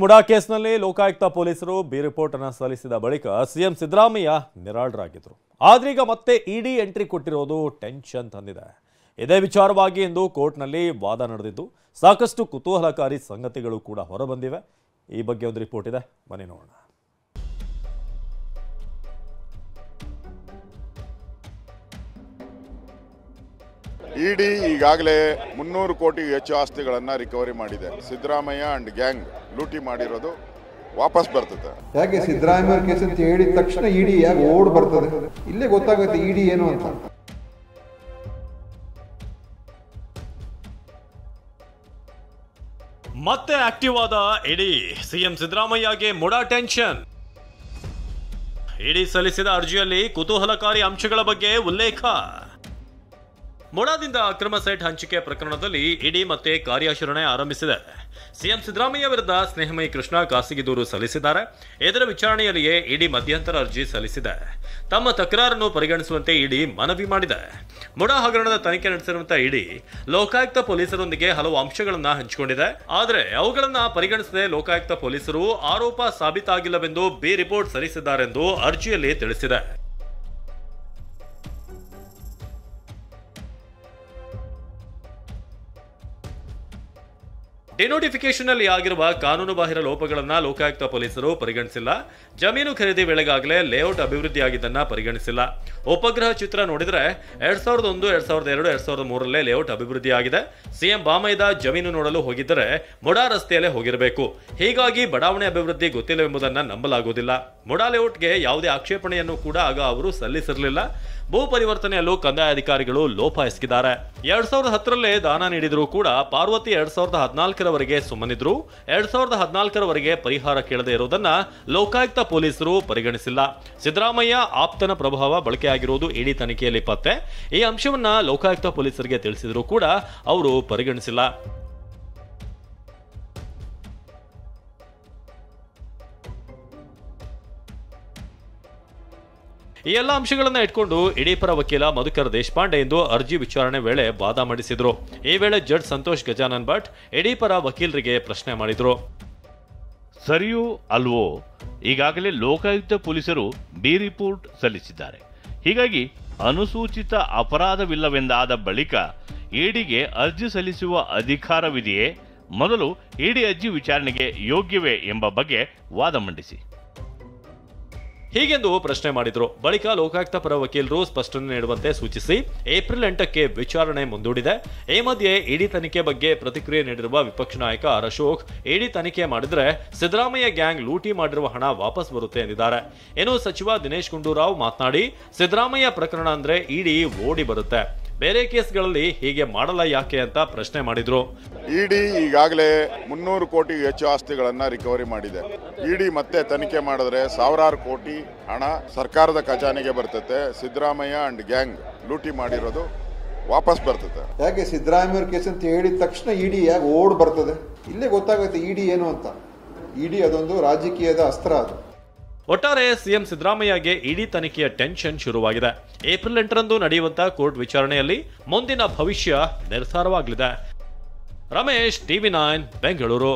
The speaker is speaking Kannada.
ಮುಡಾ ಕೇಸ್ನಲ್ಲಿ ಲೋಕಾಯುಕ್ತ ಪೊಲೀಸರು ಬಿ ರಿಪೋರ್ಟ್ ಅನ್ನು ಸಲ್ಲಿಸಿದ ಬಳಿಕ ಸಿಎಂ ಸಿದ್ದರಾಮಯ್ಯ ನಿರಾಳರಾಗಿದ್ರು. ಆದ್ರೀಗ ಮತ್ತೆ ಇಡಿ ಎಂಟ್ರಿ ಕೊಟ್ಟಿರೋದು ಟೆನ್ಷನ್ ತಂದಿದೆ. ಇದೇ ವಿಚಾರವಾಗಿ ಇಂದು ಕೋರ್ಟ್ನಲ್ಲಿ ವಾದ ನಡೆದಿದ್ದು ಸಾಕಷ್ಟು ಕುತೂಹಲಕಾರಿ ಸಂಗತಿಗಳು ಕೂಡ ಹೊರಬಂದಿವೆ. ಈ ಬಗ್ಗೆ ಒಂದು ರಿಪೋರ್ಟ್ ಇದೆ, ಬನ್ನಿ ನೋಡೋಣ. ಇಡಿ ಈಗಾಗಲೇ 300 ಕೋಟಿಗೂ ಹೆಚ್ಚು ಆಸ್ತಿಗಳನ್ನು ರಿಕವರಿ ಮಾಡಿದೆ. ಸಿದ್ದರಾಮಯ್ಯ ಅಂಡ್ ಗ್ಯಾಂಗ್ ಲೂಟಿ ಮಾಡಿರೋದು ವಾಪಸ್ ಬರ್ತದೆ. ಯಾಕೆ ಸಿದ್ದರಾಮಯ್ಯ ಕೇಸ್ ಅಂತ ಹೇಳಿದ ತಕ್ಷಣ ಇಡಿ ಯಾಕೆ ಓಡ್ ಬರ್ತದೆ? ಇಲ್ಲೇ ಗೊತ್ತಾಗುತ್ತೆ ಇಡಿ ಏನು ಅಂತ. ಮತ್ತೆ ಆಕ್ಟಿವ್ ಆದ ಇಡಿ. ಸಿಎಂ ಸಿದ್ದರಾಮಯ್ಯಗೆ ಮುಡಾ ಟೆನ್ಷನ್. ಇಡಿ ಸಲ್ಲಿಸಿದ ಅರ್ಜಿಯಲ್ಲಿ ಕುತೂಹಲಕಾರಿ ಅಂಶಗಳ ಬಗ್ಗೆ ಉಲ್ಲೇಖ. ಮುಡಾದಿಂದ ಅಕ್ರಮ ಸೈಟ್ ಹಂಚಿಕೆ ಪ್ರಕರಣದಲ್ಲಿ ಇಡಿ ಮತ್ತೆ ಕಾರ್ಯಾಚರಣೆ ಆರಂಭಿಸಿದೆ. ಸಿಎಂ ಸಿದ್ದರಾಮಯ್ಯ ವಿರುದ್ಧ ಸ್ನೇಹಮಯಿ ಕೃಷ್ಣ ಖಾಸಗಿ ದೂರು ಸಲ್ಲಿಸಿದ್ದಾರೆ. ಇದರ ವಿಚಾರಣೆಯಲ್ಲಿಯೇ ಇಡಿ ಮಧ್ಯಂತರ ಅರ್ಜಿ ಸಲ್ಲಿಸಿದೆ. ತಮ್ಮ ತಕರಾರನ್ನು ಪರಿಗಣಿಸುವಂತೆ ಇಡಿ ಮನವಿ ಮಾಡಿದೆ. ಮುಡಾ ಹಗರಣದ ತನಿಖೆ ನಡೆಸಿರುವಂತಹ ಇಡಿ ಲೋಕಾಯುಕ್ತ ಪೊಲೀಸರೊಂದಿಗೆ ಹಲವು ಅಂಶಗಳನ್ನು ಹಂಚಿಕೊಂಡಿದೆ. ಆದರೆ ಅವುಗಳನ್ನು ಪರಿಗಣಿಸದೆ ಲೋಕಾಯುಕ್ತ ಪೊಲೀಸರು ಆರೋಪ ಸಾಬೀತಾಗಿಲ್ಲವೆಂದು ಬಿ ರಿಪೋರ್ಟ್ ಸಲ್ಲಿಸಿದ್ದಾರೆಂದು ಅರ್ಜಿಯಲ್ಲಿ ತಿಳಿಸಿದೆ. ಡಿನೋಟಿಫಿಕೇಶನ್ ಅಲ್ಲಿ ಆಗಿರುವ ಕಾನೂನು ಬಾಹಿರ ಲೋಪಗಳನ್ನು ಲೋಕಾಯುಕ್ತ ಪೊಲೀಸರು ಪರಿಗಣಿಸಿಲ್ಲ. ಜಮೀನು ಖರೀದಿ ವೇಳೆಗಾಗಲೇ ಲೇಔಟ್ ಅಭಿವೃದ್ಧಿಯಾಗಿದ್ದನ್ನ ಪರಿಗಣಿಸಿಲ್ಲ. ಉಪಗ್ರಹ ಚಿತ್ರ ನೋಡಿದ್ರೆ 2001, 2002, 2003 ಲೇಔಟ್ ಅಭಿವೃದ್ಧಿಯಾಗಿದೆ. ಸಿಎಂ ಬಾಮೈದ ಜಮೀನು ನೋಡಲು ಹೋಗಿದ್ದರೆ ಮುಡಾ ರಸ್ತೆಯಲ್ಲೇ ಹೋಗಿರಬೇಕು. ಹೀಗಾಗಿ ಬಡಾವಣೆ ಅಭಿವೃದ್ಧಿ ಗೊತ್ತಿಲ್ಲವೆಂಬುದನ್ನು ನಂಬಲಾಗುವುದಿಲ್ಲ. ಮುಡಾ ಲೇಔಟ್ಗೆ ಯಾವುದೇ ಆಕ್ಷೇಪಣೆಯನ್ನು ಕೂಡ ಆಗ ಅವರು ಸಲ್ಲಿಸಿರಲಿಲ್ಲ. ಭೂ ಪರಿವರ್ತನೆಯಲ್ಲೂ ಕಂದಾಯ ಅಧಿಕಾರಿಗಳು ಲೋಪ ಎಸಗಿದ್ದಾರೆ. 2010 ದಾನ ನೀಡಿದರೂ ಕೂಡ ಪಾರ್ವತಿ 2014 ಸುಮ್ಮನಿದ್ರು. 2014 ಪರಿಹಾರ ಕೇಳದೇ ಇರುವುದನ್ನ ಲೋಕಾಯುಕ್ತ ಪೊಲೀಸರು ಪರಿಗಣಿಸಿಲ್ಲ. ಸಿದ್ದರಾಮಯ್ಯ ಆಪ್ತನ ಪ್ರಭಾವ ಬಳಕೆಯಾಗಿರುವುದು ಇಡಿ ತನಿಖೆಯಲ್ಲಿ ಪತ್ತೆ. ಈ ಅಂಶವನ್ನ ಲೋಕಾಯುಕ್ತ ಪೊಲೀಸರಿಗೆ ತಿಳಿಸಿದರೂ ಕೂಡ ಅವರು ಪರಿಗಣಿಸಿಲ್ಲ. ಈ ಎಲ್ಲ ಅಂಶಗಳನ್ನ ಇಟ್ಕೊಂಡು ಇಡಿ ಪರ ವಕೀಲ ಮಧುಕರ್ ದೇಶಪಾಂಡೆ ಎಂದು ಅರ್ಜಿ ವಿಚಾರಣೆ ವೇಳೆ ವಾದ ಮಂಡಿಸಿದ್ರು. ಈ ವೇಳೆ ಜಡ್ಜ್ ಸಂತೋಷ್ ಗಜಾನನ್ ಭಟ್ ಇಡಿ ಪರ ವಕೀಲರಿಗೆ ಪ್ರಶ್ನೆ ಮಾಡಿದ್ರು. ಸರಿಯೋ ಅಲ್ವೋ, ಈಗಾಗಲೇ ಲೋಕಾಯುಕ್ತ ಪೊಲೀಸರು ಬಿ ರಿಪೋರ್ಟ್ ಸಲ್ಲಿಸಿದ್ದಾರೆ. ಹೀಗಾಗಿ ಅನುಸೂಚಿತ ಅಪರಾಧವಿಲ್ಲವೆಂದಾದ ಬಳಿಕ ಇಡಿಗೆ ಅರ್ಜಿ ಸಲ್ಲಿಸುವ ಅಧಿಕಾರವಿದೆಯೇ? ಮೊದಲು ಇಡಿ ಅರ್ಜಿ ವಿಚಾರಣೆಗೆ ಯೋಗ್ಯವೇ ಎಂಬ ಬಗ್ಗೆ ವಾದ ಮಂಡಿಸಿ ಹೀಗೆಂದು ಪ್ರಶ್ನೆ ಮಾಡಿದ್ರು. ಬಳಿಕ ಲೋಕಾಯುಕ್ತ ಪರ ವಕೀಲರು ಸ್ಪಷ್ಟನೆ ನೀಡುವಂತೆ ಸೂಚಿಸಿ ಏಪ್ರಿಲ್ 8ಕ್ಕೆ ವಿಚಾರಣೆ ಮುಂದೂಡಿದೆ. ಈ ಮಧ್ಯೆ ಇಡಿ ತನಿಖೆ ಬಗ್ಗೆ ಪ್ರತಿಕ್ರಿಯೆ ನೀಡಿರುವ ವಿಪಕ್ಷ ನಾಯಕ ಆರ್ ಅಶೋಕ್, ಇಡಿ ತನಿಖೆ ಮಾಡಿದ್ರೆ ಸಿದ್ದರಾಮಯ್ಯ ಗ್ಯಾಂಗ್ ಲೂಟಿ ಮಾಡಿರುವ ಹಣ ವಾಪಸ್ ಬರುತ್ತೆ ಎಂದಿದ್ದಾರೆ. ಇನ್ನು ಸಚಿವ ದಿನೇಶ್ ಗುಂಡೂರಾವ್ ಮಾತನಾಡಿ, ಸಿದ್ದರಾಮಯ್ಯ ಪ್ರಕರಣ ಅಂದ್ರೆ ಇಡಿ ಓಡಿ ಬರುತ್ತೆ, ಬೇರೆ ಕೇಸ್ಗಳಲ್ಲಿ ಹೀಗೆ ಮಾಡಲ್ಲ ಯಾಕೆ ಅಂತ ಪ್ರಶ್ನೆ ಮಾಡಿದ್ರು. ಇಡಿ ಈಗಾಗಲೇ 300 ಕೋಟಿಗೂ ಹೆಚ್ಚು ಆಸ್ತಿಗಳನ್ನು ರಿಕವರಿ ಮಾಡಿದೆ. ಇಡಿ ಮತ್ತೆ ತನಿಖೆ ಮಾಡಿದ್ರೆ ಸಾವಿರಾರು ಕೋಟಿ ಹಣ ಸರ್ಕಾರದ ಖಜಾನೆಗೆ ಬರ್ತದೆ. ಸಿದ್ದರಾಮಯ್ಯ ಅಂಡ್ ಗ್ಯಾಂಗ್ ಲೂಟಿ ಮಾಡಿರೋದು ವಾಪಸ್ ಬರ್ತದೆ. ಯಾಕೆ ಸಿದ್ದರಾಮಯ್ಯ ಕೇಸ್ ಅಂತ ಹೇಳಿದ ತಕ್ಷಣ ಇಡಿ ಯಾಕೆ ಓಡ್ ಬರ್ತದೆ? ಇಲ್ಲೇ ಗೊತ್ತಾಗುತ್ತೆ ಇಡಿ ಏನು ಅಂತ. ಇಡಿ ಅದೊಂದು ರಾಜಕೀಯದ ಅಸ್ತ್ರ. ಅದು ಒಟ್ಟಾರೆ ಸಿಎಂ ಸಿದ್ದರಾಮಯ್ಯಗೆ ಇಡಿ ತನಿಖೆಯ ಟೆನ್ಷನ್ ಶುರುವಾಗಿದೆ. ಏಪ್ರಿಲ್ 8ರಂದು ನಡೆಯುವಂತಹ ಕೋರ್ಟ್ ವಿಚಾರಣೆಯಲ್ಲಿ ಮುಂದಿನ ಭವಿಷ್ಯ ನಿರ್ಧಾರವಾಗಲಿದೆ. ರಮೇಶ್, TV9 ಬೆಂಗಳೂರು.